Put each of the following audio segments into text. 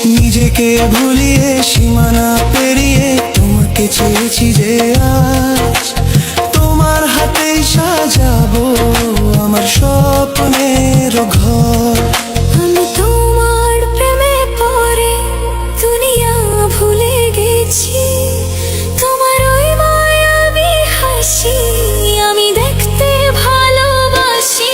নিজেকে ভুলিয়ে সীমানা পেরিয়ে তোমাকে চেয়েছি যে আজ তোমার হাতেই সাজাবো আমার স্বপ্নের ঘর। আমি তোমার প্রেমে পড়ে দুনিয়া ভুলে গেছি, তোমার ওই মায়াবী হাসি আমি দেখতে ভালোবাসি।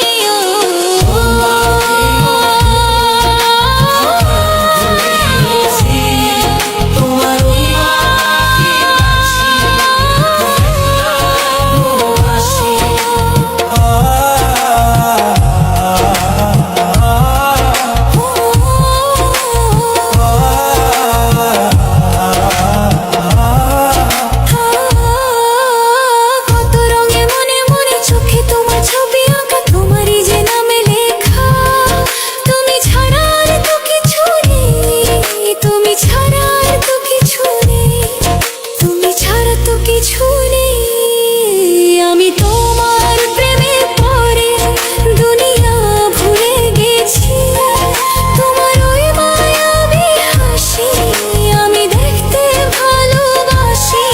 আমি তোমার প্রেমে পড়ে দুনিয়া ভুলে গেছি, তোমার ওই মায়াবী হাসি আমি দেখতে ভালোবাসি।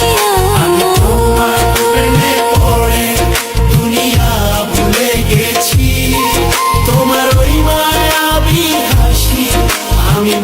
আমি তোমার প্রেমে পড়ে দুনিয়া ভুলে গেছি, তোমার ওই মায়াবী হাসি আমি